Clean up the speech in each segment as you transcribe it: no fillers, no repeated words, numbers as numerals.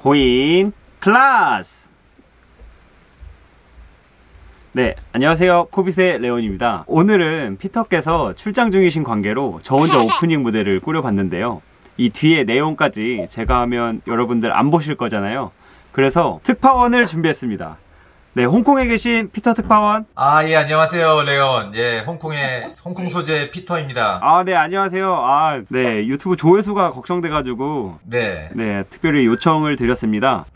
코인 클라스! 네, 안녕하세요. 코빗의 레온입니다. 오늘은 피터께서 출장 중이신 관계로 저 혼자 오프닝 무대를 꾸려봤는데요. 이 뒤에 내용까지 제가 하면 여러분들 안 보실 거잖아요. 그래서 특파원을 준비했습니다. 네, 홍콩에 계신 피터 특파원. 예, 안녕하세요, 레온. 예, 홍콩 소재 피터입니다. 네, 안녕하세요. 네, 유튜브 조회수가 걱정돼가지고. 네, 특별히 요청을 드렸습니다.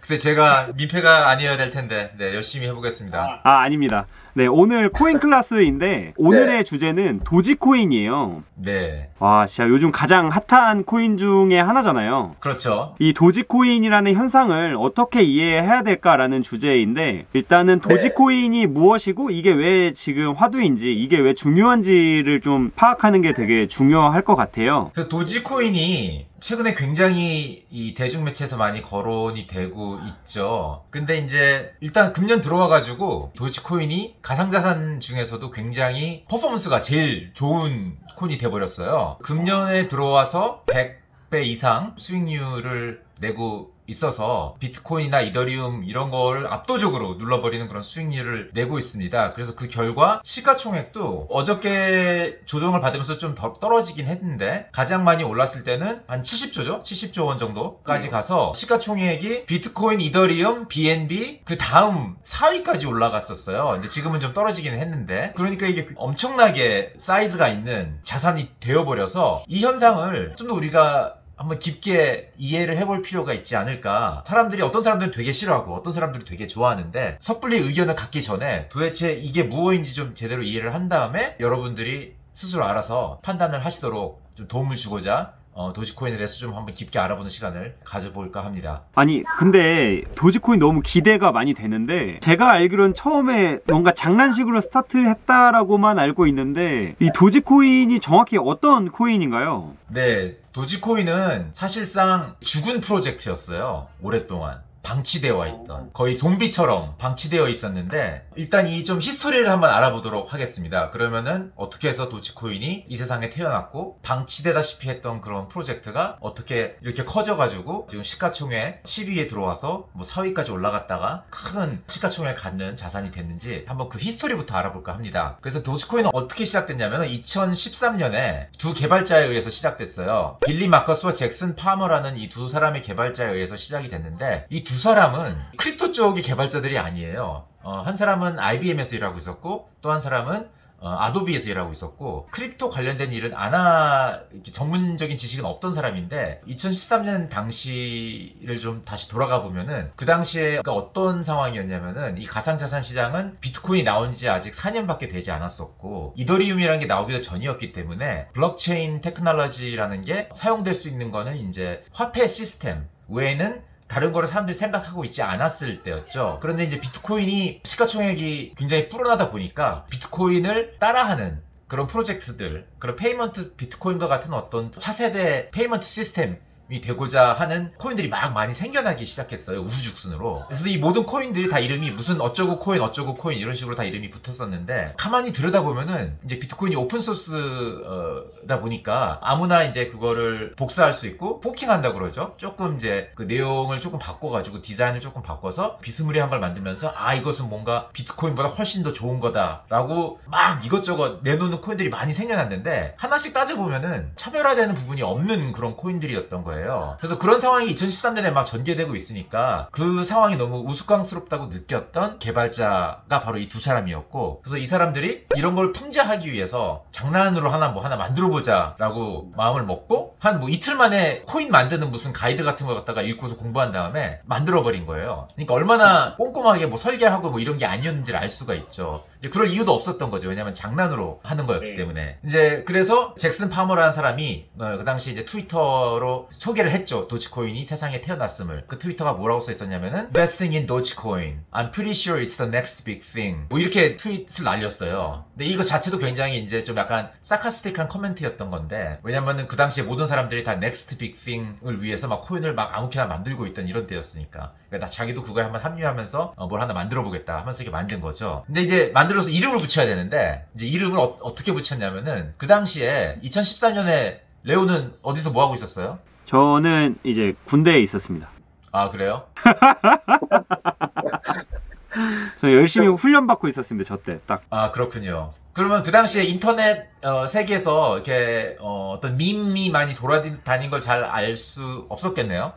글쎄, 제가 민폐가 아니어야 될 텐데, 네, 열심히 해보겠습니다. 아닙니다. 네, 오늘 코인 클래스인데, 오늘의 주제는 도지코인이에요. 네. 진짜 요즘 가장 핫한 코인 중에 하나잖아요. 그렇죠. 이 도지코인이라는 현상을 어떻게 이해해야 될까라는 주제인데, 일단은 도지코인이 무엇이고, 이게 왜 지금 화두인지, 이게 왜 중요한지를 좀 파악하는 게 되게 중요할 것 같아요. 그 도지코인이 최근에 굉장히 이 대중매체에서 많이 거론이 되고 있죠. 근데 이제 일단 금년 들어와가지고 도지코인이 가상자산 중에서도 굉장히 퍼포먼스가 제일 좋은 코인이 돼버렸어요. 금년에 들어와서 100배 이상 수익률을 내고 있어서 비트코인이나 이더리움 이런 거를 압도적으로 눌러버리는 그런 수익률을 내고 있습니다. 그래서 그 결과 시가총액도 어저께 조정을 받으면서 좀 더 떨어지긴 했는데 가장 많이 올랐을 때는 한 70조죠? 70조 원 정도까지 가서 시가총액이 비트코인, 이더리움, BNB 그 다음 4위까지 올라갔었어요. 근데 지금은 좀 떨어지긴 했는데 그러니까 이게 엄청나게 사이즈가 있는 자산이 되어버려서 이 현상을 좀 더 우리가 한번 깊게 이해를 해볼 필요가 있지 않을까. 사람들이 어떤 사람들은 되게 싫어하고 어떤 사람들은 되게 좋아하는데 섣불리 의견을 갖기 전에 도대체 이게 무엇인지 좀 제대로 이해를 한 다음에 여러분들이 스스로 알아서 판단을 하시도록 좀 도움을 주고자 도지코인에 대해서 좀 한번 깊게 알아보는 시간을 가져볼까 합니다. 아니 근데 도지코인 너무 기대가 많이 되는데 제가 알기로는 처음에 뭔가 장난식으로 스타트했다라고만 알고 있는데 이 도지코인이 정확히 어떤 코인인가요? 네, 도지코인은 사실상 죽은 프로젝트였어요. 오랫동안 방치되어 있던, 거의 좀비처럼 방치되어 있었는데 일단 이 좀 히스토리를 한번 알아보도록 하겠습니다. 그러면은 어떻게 해서 도지코인이 이 세상에 태어났고 방치되다시피 했던 그런 프로젝트가 어떻게 이렇게 커져가지고 지금 시가총액 10위에 들어와서 뭐 4위까지 올라갔다가 큰 시가총액을 갖는 자산이 됐는지 한번 그 히스토리부터 알아볼까 합니다. 그래서 도지코인은 어떻게 시작됐냐면 2013년에 두 개발자에 의해서 시작됐어요. 빌리 마커스와 잭슨 파머라는 이 두 사람의 개발자에 의해서 시작이 됐는데 이 두 사람은 크립토 쪽의 개발자들이 아니에요. 한 사람은 IBM에서 일하고 있었고 또 한 사람은 아도비에서 일하고 있었고 크립토 관련된 일은 이렇게 전문적인 지식은 없던 사람인데 2013년 당시를 좀 다시 돌아가 보면은 그 당시에 어떤 상황이었냐면은 이 가상자산 시장은 비트코인이 나온 지 아직 4년밖에 되지 않았었고 이더리움이라는 게 나오기도 전이었기 때문에 블록체인 테크놀로지라는 게 사용될 수 있는 거는 이제 화폐 시스템 외에는 다른 거를 사람들이 생각하고 있지 않았을 때였죠. 그런데 이제 비트코인이 시가총액이 굉장히 불어나다 보니까 비트코인을 따라하는 그런 프로젝트들, 그런 페이먼트, 비트코인과 같은 어떤 차세대 페이먼트 시스템이 되고자 하는 코인들이 막 많이 생겨나기 시작했어요. 우후죽순으로. 그래서 이 모든 코인들이 다 이름이 무슨 어쩌고 코인 이런 식으로 다 이름이 붙었었는데 가만히 들여다보면은 이제 비트코인이 오픈소스다 보니까 아무나 이제 그거를 복사할 수 있고 포킹한다 그러죠. 조금 이제 그 내용을 조금 바꿔가지고 디자인을 조금 바꿔서 비스무리한 걸 만들면서 이것은 뭔가 비트코인보다 훨씬 더 좋은 거다라고 막 이것저것 내놓는 코인들이 많이 생겨났는데 하나씩 따져보면은 차별화되는 부분이 없는 그런 코인들이었던 거예요. 그래서 그런 상황이 2013년에 막 전개되고 있으니까 그 상황이 너무 우스꽝스럽다고 느꼈던 개발자가 바로 이 두 사람이었고 그래서 이 사람들이 이런 걸 풍자하기 위해서 장난으로 하나 만들어보자 라고 마음을 먹고 한 뭐 이틀 만에 코인 만드는 무슨 가이드 같은 걸 갖다가 읽고서 공부한 다음에 만들어버린 거예요. 그러니까 얼마나 꼼꼼하게 뭐 설계하고 뭐 이런 게 아니었는지를 알 수가 있죠. 이제 그럴 이유도 없었던 거죠. 왜냐면 장난으로 하는 거였기 때문에. 이제 그래서 잭슨 파머라는 사람이 그 당시 이제 트위터로 소개를 했죠. 도지코인이 세상에 태어났음을. 그 트위터가 뭐라고 써 있었냐면은 Investing in Dogecoin. I'm pretty sure it's the next big thing. 뭐 이렇게 트윗을 날렸어요. 근데 이거 자체도 굉장히 이제 좀 약간 사카스틱한 코멘트였던 건데 왜냐면은 그 당시에 모든 사람들이 다 next big thing을 위해서 막 코인을 막 아무렇게나 만들고 있던 이런 때였으니까. 그러니까 자기도 그거에 한번 합류하면서 뭘 하나 만들어 보겠다 하면서 이렇게 만든 거죠. 근데 이제 만들어서 이름을 붙여야 되는데 이제 이름을 어떻게 붙였냐면은 그 당시에 2013년에 레오는 어디서 뭐 하고 있었어요? 저는 이제 군대에 있었습니다. 아, 그래요? 저 열심히 훈련받고 있었습니다. 저 때 딱. 아, 그렇군요. 그러면 그 당시에 인터넷 세계에서 이렇게 어떤 밈이 많이 돌아다닌 걸 잘 알 수 없었겠네요?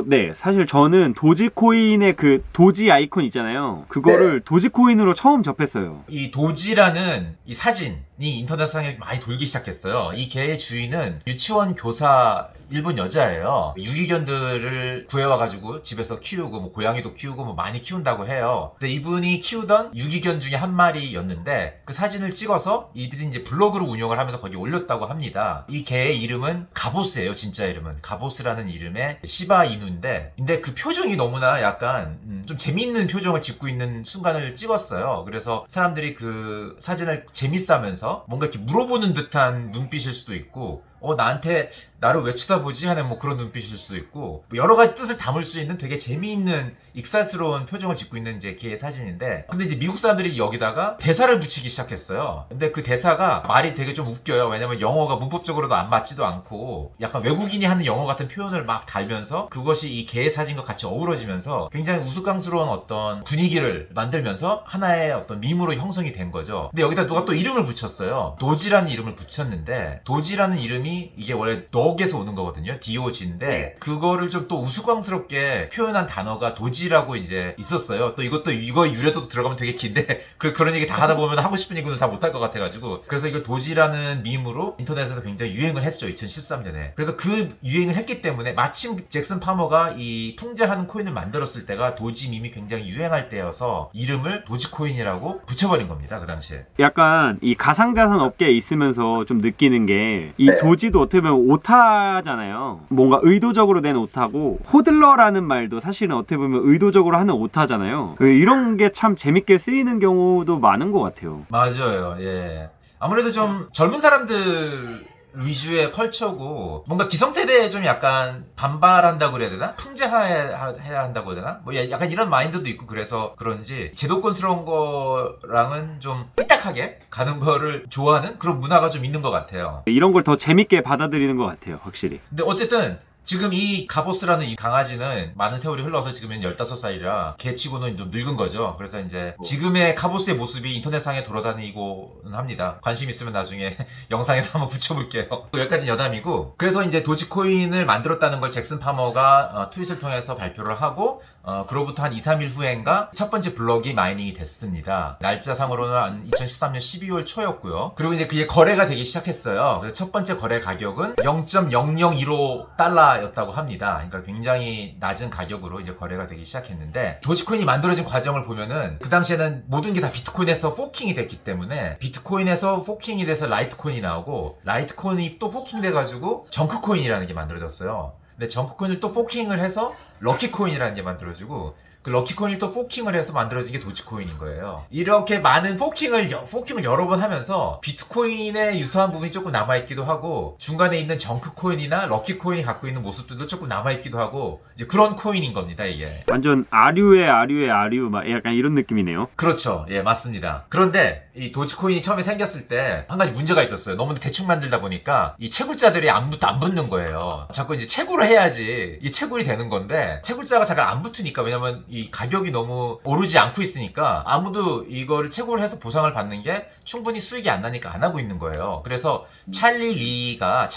네. 사실 저는 도지코인의 그 도지 아이콘 있잖아요. 그거를 도지코인으로 처음 접했어요. 이 도지라는 이 사진이 인터넷상에 많이 돌기 시작했어요. 이 개의 주인은 유치원 교사 일본 여자예요. 유기견들을 구해와가지고 집에서 키우고 뭐 고양이도 키우고 뭐 많이 키운다고 해요. 근데 이분이 키우던 유기견 중에 한 마리였는데 그 사진을 찍어서 이분이 이제 블로그로 운영을 하면서 거기 올렸다고 합니다. 이 개의 이름은 가보스예요. 진짜 이름은 가보스라는 이름의 시바 이누인데, 근데 그 표정이 너무나 약간 좀 재미있는 표정을 짓고 있는 순간을 찍었어요. 그래서 사람들이 그 사진을 재밌어하면서 뭔가 이렇게 물어보는 듯한 눈빛일 수도 있고, 나한테 나를 왜 쳐다보지? 하는 뭐 그런 눈빛일 수도 있고, 여러 가지 뜻을 담을 수 있는 되게 재미있는 익살스러운 표정을 짓고 있는 이제 개의 사진인데, 근데 이제 미국 사람들이 여기다가 대사를 붙이기 시작했어요. 근데 그 대사가 말이 되게 좀 웃겨요. 왜냐면 영어가 문법적으로도 안 맞지도 않고 약간 외국인이 하는 영어 같은 표현을 막 달면서 그것이 이 개의 사진과 같이 어우러지면서 굉장히 우스꽝스러운 어떤 분위기를 만들면서 하나의 어떤 밈으로 형성이 된 거죠. 근데 여기다 누가 또 이름을 붙였어요. 도지라는 이름을 붙였는데, 도지라는 이름이 이게 원래 덕에서 오는 거거든요. DOG인데 그거를 좀 또 우스꽝스럽게 표현한 단어가 도지라고 이제 있었어요. 또 이거 유래도 들어가면 되게 긴데 그런 얘기 다 하다 보면 하고 싶은 얘기는 다 못할 것 같아가지고, 그래서 이걸 도지라는 밈으로 인터넷에서 굉장히 유행을 했죠. 2013년에. 그래서 그 유행을 했기 때문에 마침 잭슨 파머가 이 풍자하는 코인을 만들었을 때가 도지 밈이 굉장히 유행할 때여서 이름을 도지코인이라고 붙여버린 겁니다. 그 당시에. 약간 이 가상자산 업계에 있으면서 좀 느끼는 게, 이 도지도 어떻게 보면 오타잖아요. 뭔가 의도적으로 낸 오타고, 호들러라는 말도 사실은 어떻게 보면 의도적으로 하는 오타잖아요. 이런 게 참 재밌게 쓰이는 경우도 많은 것 같아요. 맞아요. 예. 아무래도 좀 젊은 사람들 위주의 컬처고, 뭔가 기성세대에 좀 약간 반발한다고 그래야 되나? 풍자해야 한다고 해야 되나? 뭐 약간 이런 마인드도 있고, 그래서 그런지 제도권스러운 거랑은 좀 삐딱하게 가는 거를 좋아하는 그런 문화가 좀 있는 것 같아요. 이런 걸 더 재밌게 받아들이는 것 같아요. 확실히. 근데 어쨌든 지금 이 가보스라는 이 강아지는 많은 세월이 흘러서 지금은 15살이라 개치고는 좀 늙은 거죠. 그래서 이제 지금의 가보스의 모습이 인터넷상에 돌아다니고는 합니다. 관심 있으면 나중에 영상에다 한번 붙여볼게요. 여기까지는 여담이고, 그래서 이제 도지코인을 만들었다는 걸 잭슨 파머가 트윗을 통해서 발표를 하고, 그로부터 한 2, 3일 후엔가 첫 번째 블럭이 마이닝이 됐습니다. 날짜상으로는 한 2013년 12월 초였고요. 그리고 이제 그게 거래가 되기 시작했어요. 그래서 첫 번째 거래 가격은 0.0015달러 였다고 합니다. 그러니까 굉장히 낮은 가격으로 이제 거래가 되기 시작했는데, 도지코인이 만들어진 과정을 보면은 그 당시에는 모든 게 다 비트코인에서 포킹이 됐기 때문에, 비트코인에서 포킹이 돼서 라이트코인이 나오고, 라이트코인이 또 포킹 돼가지고 정크코인이라는 게 만들어졌어요. 근데 정크코인을 또 포킹을 해서 럭키코인이라는 게 만들어지고, 그 럭키코인을 또 포킹을 해서 만들어진 게 도지코인인 거예요. 이렇게 많은 포킹을 여러 번 하면서 비트코인의 유사한 부분이 조금 남아있기도 하고, 중간에 있는 정크코인이나 럭키코인이 갖고 있는 모습들도 조금 남아있기도 하고, 이제 그런 코인인 겁니다, 이게. 완전 아류의 아류, 막 약간 이런 느낌이네요. 그렇죠. 예, 맞습니다. 그런데 이 도지코인이 처음에 생겼을 때 한 가지 문제가 있었어요. 너무 대충 만들다 보니까 이 채굴자들이 안 붙는 거예요. 자꾸 이제 채굴을 해야지 이 채굴이 되는 건데, 채굴자가 잘 안 붙으니까, 왜냐면 이 가격이 너무 오르지 않고 있으니까 아무도 이거를 채굴을 해서 보상을 받는 게 충분히 수익이 안 나니까 안 하고 있는 거예요. 그래서 찰리 리가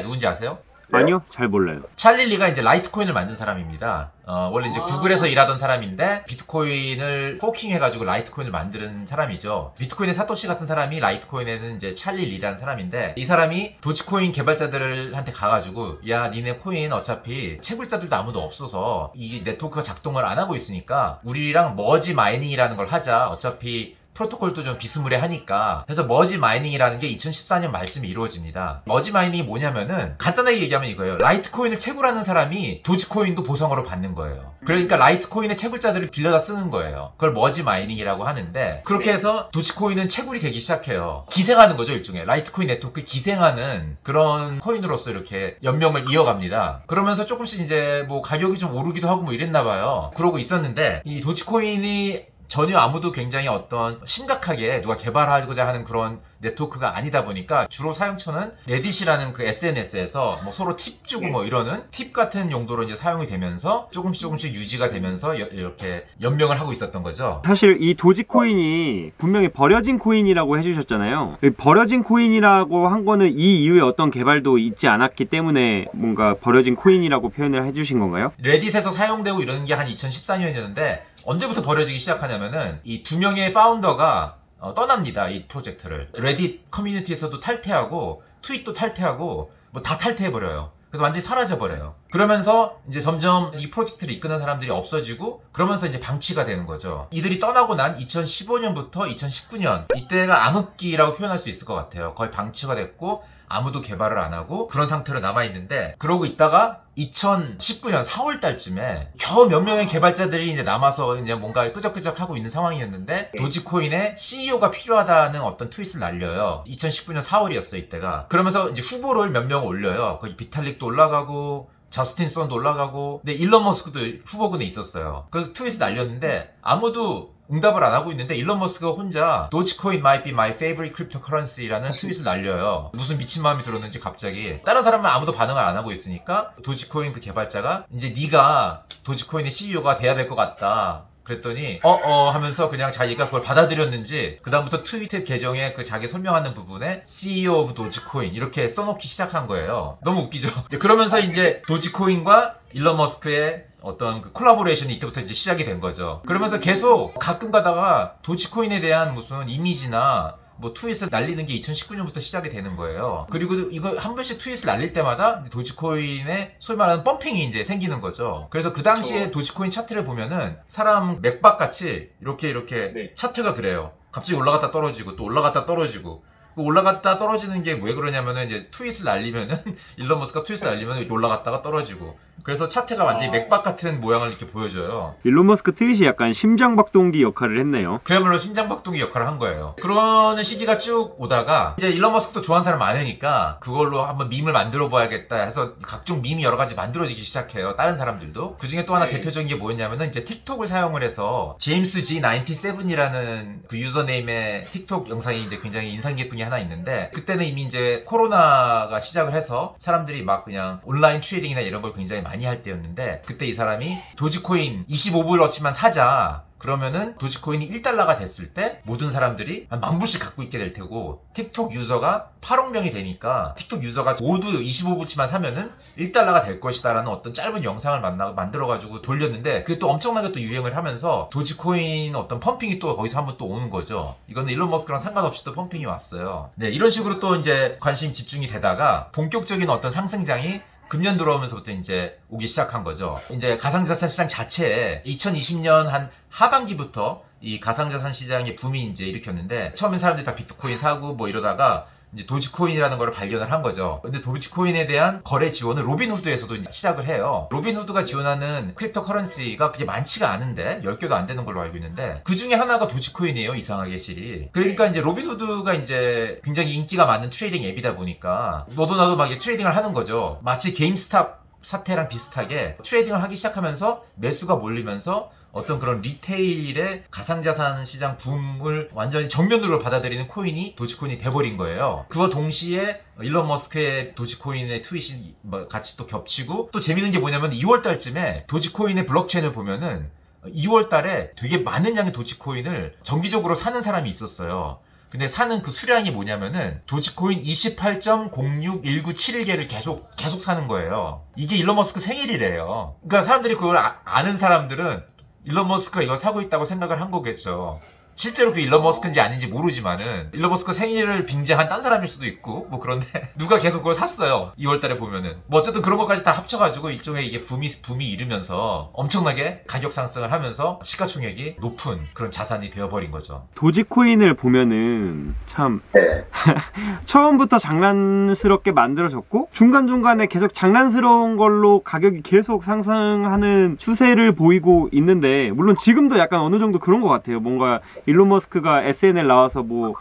누군지 아세요? 아니요, 잘 몰라요. 찰리 리가 이제 라이트코인을 만든 사람입니다. 원래 이제 구글에서 일하던 사람인데 비트코인을 포킹해가지고 라이트코인을 만드는 사람이죠. 비트코인의 사토시 같은 사람이 라이트코인에는 이제 찰리 리라는 사람인데, 이 사람이 도지코인 개발자들한테 가가지고, 야, 니네 코인 어차피 채굴자들도 아무도 없어서 이 네트워크가 작동을 안 하고 있으니까 우리랑 머지 마이닝이라는 걸 하자. 어차피 프로토콜도 좀 비스무리하니까. 그래서 머지 마이닝이라는 게 2014년 말쯤에 이루어집니다. 머지 마이닝이 뭐냐면은 간단하게 얘기하면 이거예요. 라이트코인을 채굴하는 사람이 도지코인도 보상으로 받는 거예요. 그러니까 라이트코인의 채굴자들을 빌려다 쓰는 거예요. 그걸 머지 마이닝이라고 하는데, 그렇게 해서 도지코인은 채굴이 되기 시작해요. 기생하는 거죠, 일종의. 라이트코인 네트워크에 기생하는 그런 코인으로서 이렇게 연명을 이어갑니다. 그러면서 조금씩 이제 뭐 가격이 좀 오르기도 하고 뭐 이랬나 봐요. 그러고 있었는데, 이 도지코인이 전혀 아무도 굉장히 어떤 심각하게 누가 개발하고자 하는 그런 네트워크가 아니다 보니까 주로 사용처는 레딧이라는 그 SNS에서 뭐 서로 팁 주고 뭐 이러는 팁 같은 용도로 이제 사용이 되면서 조금씩 유지가 되면서 이렇게 연명을 하고 있었던 거죠. 사실 이 도지코인이 분명히 버려진 코인이라고 해주셨잖아요. 버려진 코인이라고 한 거는 이 이후에 어떤 개발도 있지 않았기 때문에 뭔가 버려진 코인이라고 표현을 해주신 건가요? 레딧에서 사용되고 이러는 게 한 2014년이었는데 언제부터 버려지기 시작하냐면은 이 두 명의 파운더가 떠납니다. 이 프로젝트를. 레딧 커뮤니티에서도 탈퇴하고 트윗도 탈퇴하고 뭐 다 탈퇴해버려요. 그래서 완전히 사라져버려요. 그러면서 이제 점점 이 프로젝트를 이끄는 사람들이 없어지고 그러면서 이제 방치가 되는 거죠. 이들이 떠나고 난 2015년부터 2019년 이때가 암흑기라고 표현할 수 있을 것 같아요. 거의 방치가 됐고 아무도 개발을 안 하고 그런 상태로 남아있는데 그러고 있다가 2019년 4월 달쯤에 겨우 몇 명의 개발자들이 이제 남아서 이제 뭔가 끄적끄적 하고 있는 상황이었는데 도지코인의 CEO가 필요하다는 어떤 트윗을 날려요. 2019년 4월이었어요, 이때가. 그러면서 이제 후보를 몇 명 올려요. 거기 비탈릭도 올라가고 저스틴 스톤도 올라가고 근데 일론 머스크도 후보군에 있었어요. 그래서 트윗을 날렸는데 아무도 응답을 안 하고 있는데 일론 머스크가 혼자 도지코인 might be my favorite cryptocurrency라는 트윗을 날려요. 무슨 미친 마음이 들었는지 갑자기. 다른 사람은 아무도 반응을 안 하고 있으니까 도지코인 그 개발자가 이제 네가 도지코인의 CEO가 돼야 될 것 같다. 그랬더니 하면서 그냥 자기가 그걸 받아들였는지 그 다음부터 트위터 계정에 그 자기 설명하는 부분에 CEO of 도지코인 이렇게 써놓기 시작한 거예요. 너무 웃기죠. 그러면서 이제 도지코인과 일론 머스크의 어떤 그 콜라보레이션이 이때부터 이제 시작이 된 거죠. 그러면서 계속 가끔 가다가 도지코인에 대한 무슨 이미지나 뭐 트윗을 날리는 게 2019년부터 시작이 되는 거예요. 그리고 이거 한 번씩 트윗을 날릴 때마다 도지코인의 소위 말하는 펌핑이 이제 생기는 거죠. 그래서 그 당시에 도지코인 차트를 보면은 사람 맥박같이 이렇게 네. 차트가 그래요. 갑자기 올라갔다 떨어지고 또 올라갔다 떨어지고 올라갔다 떨어지는 게 왜 그러냐면은 이제 트윗을 날리면은 일론 머스크가 트윗을 날리면 이렇게 올라갔다가 떨어지고 그래서 차트가 완전히 맥박 같은 모양을 이렇게 보여줘요. 일론 머스크 트윗이 약간 심장박동기 역할을 했네요. 그야말로 심장박동기 역할을 한 거예요. 그러는 시기가 쭉 오다가 이제 일론 머스크도 좋아하는 사람 많으니까 그걸로 한번 밈을 만들어 봐야겠다 해서 각종 밈이 여러 가지 만들어지기 시작해요. 다른 사람들도. 그 중에 또 하나 대표적인 게 뭐였냐면은 이제 틱톡을 사용을 해서 제임스 G97이라는 그 유저네임의 틱톡 영상이 이제 굉장히 인상 깊은 게 하나 있는데 그때는 이미 이제 코로나가 시작을 해서 사람들이 막 그냥 온라인 트레이딩이나 이런 걸 굉장히 많이 할 때였는데 그때 이 사람이 도지코인 25불어치만 사자 그러면은 도지코인이 1달러가 됐을 때 모든 사람들이 한 10,000불씩 갖고 있게 될 테고 틱톡 유저가 8억 명이 되니까 틱톡 유저가 모두 25불치만 사면은 1달러가 될 것이다 라는 어떤 짧은 영상을 만들어가지고 돌렸는데 그게 또 엄청나게 또 유행을 하면서 도지코인 어떤 펌핑이 또 거기서 한번 또 오는 거죠. 이거는 일론 머스크랑 상관없이 또 펌핑이 왔어요. 네, 이런 식으로 또 이제 관심 집중이 되다가 본격적인 어떤 상승장이 금년 들어오면서부터 이제 오기 시작한 거죠. 이제 가상자산 시장 자체에 2020년 한 하반기부터 이 가상자산 시장의 붐이 이제 일으켰는데 처음엔 사람들이 다 비트코인 사고 뭐 이러다가 이제 도지코인이라는 걸 발견을 한 거죠. 근데 도지코인에 대한 거래 지원을 로빈후드에서도 이제 시작을 해요. 로빈후드가 지원하는 크립토 커런시가 그게 많지가 않은데 10개도 안 되는 걸로 알고 있는데 그 중에 하나가 도지코인이에요. 이상하게 실이. 그러니까 이제 로빈후드가 이제 굉장히 인기가 많은 트레이딩 앱이다 보니까 너도 나도 막 트레이딩을 하는 거죠. 마치 게임스탑 사태랑 비슷하게 트레이딩을 하기 시작하면서 매수가 몰리면서 어떤 그런 리테일의 가상자산 시장 붐을 완전히 정면으로 받아들이는 코인이 도지코인이 돼버린 거예요. 그와 동시에 일론 머스크의 도지코인의 트윗이 같이 또 겹치고 또 재밌는 게 뭐냐면 2월 달쯤에 도지코인의 블록체인을 보면은 2월 달에 되게 많은 양의 도지코인을 정기적으로 사는 사람이 있었어요. 근데 사는 그 수량이 뭐냐면은 도지코인 28.061971개를 계속 사는 거예요. 이게 일론 머스크 생일이래요. 그러니까 사람들이 그걸 아는 사람들은 일론 머스크가 이거 사고 있다고 생각을 한 거겠죠. 실제로 그 일론 머스크인지 아닌지 모르지만은 일론 머스크 생일을 빙자한 딴 사람일 수도 있고 뭐 그런데 누가 계속 그걸 샀어요. 2월달에 보면은 뭐 어쨌든 그런 것까지 다 합쳐가지고 일종의 이게 붐이 이르면서 엄청나게 가격 상승을 하면서 시가총액이 높은 그런 자산이 되어버린 거죠. 도지코인을 보면은 참 처음부터 장난스럽게 만들어졌고 중간중간에 계속 장난스러운 걸로 가격이 계속 상승하는 추세를 보이고 있는데 물론 지금도 약간 어느 정도 그런 것 같아요. 뭔가 일론 머스크가 SNL 나와서 뭐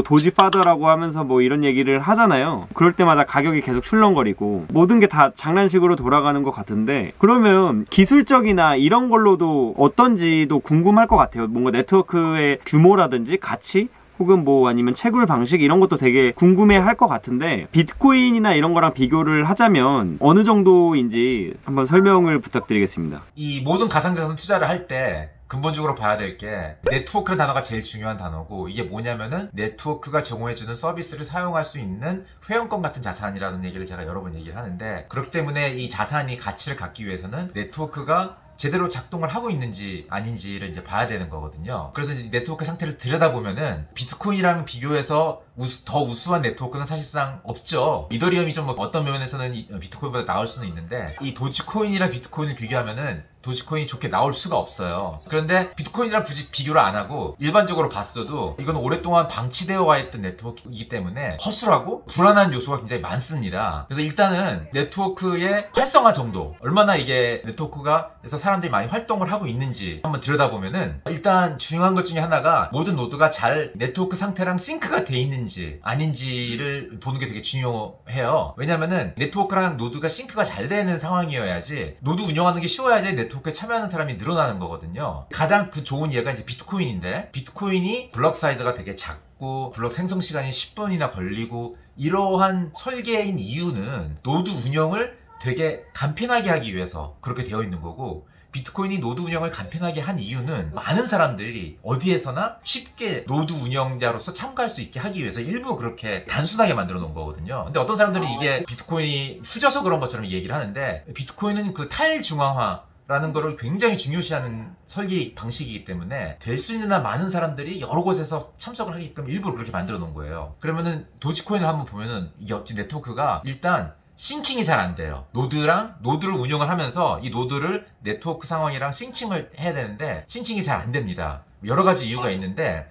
도지파더라고 하면서 뭐 이런 얘기를 하잖아요. 그럴 때마다 가격이 계속 출렁거리고 모든 게 다 장난식으로 돌아가는 것 같은데 그러면 기술적이나 이런 걸로도 어떤지도 궁금할 것 같아요. 뭔가 네트워크의 규모라든지 가치 혹은 뭐 아니면 채굴 방식 이런 것도 되게 궁금해 할 것 같은데, 비트코인이나 이런 거랑 비교를 하자면 어느 정도인지 한번 설명을 부탁드리겠습니다. 이 모든 가상자산 투자를 할 때 근본적으로 봐야 될 게 네트워크라는 단어가 제일 중요한 단어고, 이게 뭐냐면은 네트워크가 제공해주는 서비스를 사용할 수 있는 회원권 같은 자산이라는 얘기를 제가 여러 번 얘기를 하는데, 그렇기 때문에 이 자산이 가치를 갖기 위해서는 네트워크가 제대로 작동을 하고 있는지 아닌지를 이제 봐야 되는 거거든요. 그래서 이제 네트워크 상태를 들여다보면은 비트코인이랑 비교해서 더 우수한 네트워크는 사실상 없죠. 이더리움이 좀 어떤 면에서는 비트코인보다 나을 수는 있는데, 이 도지코인이랑 비트코인을 비교하면은 도지코인이 좋게 나올 수가 없어요. 그런데 비트코인이랑 굳이 비교를 안 하고 일반적으로 봤어도 이건 오랫동안 방치되어 와 있던 네트워크이기 때문에 허술하고 불안한 요소가 굉장히 많습니다. 그래서 일단은 네트워크의 활성화 정도, 얼마나 이게 네트워크가에서 사람들이 많이 활동을 하고 있는지 한번 들여다보면은, 일단 중요한 것 중에 하나가 모든 노드가 잘 네트워크 상태랑 싱크가 돼 있는지 아닌지를 보는 게 되게 중요해요. 왜냐면은 네트워크랑 노드가 싱크가 잘 되는 상황이어야지, 노드 운영하는 게 쉬워야지 네트워크에 참여하는 사람이 늘어나는 거거든요. 가장 좋은 예가 이제 비트코인인데, 비트코인이 블럭 사이즈가 되게 작고 블럭 생성 시간이 10분이나 걸리고, 이러한 설계인 이유는 노드 운영을 되게 간편하게 하기 위해서 그렇게 되어 있는 거고, 비트코인이 노드 운영을 간편하게 한 이유는 많은 사람들이 어디에서나 쉽게 노드 운영자로서 참가할 수 있게 하기 위해서 일부러 그렇게 단순하게 만들어 놓은 거거든요. 근데 어떤 사람들은 이게 비트코인이 후져서 그런 것처럼 얘기를 하는데, 비트코인은 그 탈중앙화 라는 거를 굉장히 중요시하는 설계 방식이기 때문에 될 수 있는 한 많은 사람들이 여러 곳에서 참석을 하게끔 일부러 그렇게 만들어 놓은 거예요. 그러면은 도지코인을 한번 보면은 이 옆집 네트워크가 일단 싱킹이 잘 안 돼요. 노드를 운영을 하면서 이 노드를 네트워크 상황이랑 싱킹을 해야 되는데 싱킹이 잘 안 됩니다. 여러 가지 이유가 있는데,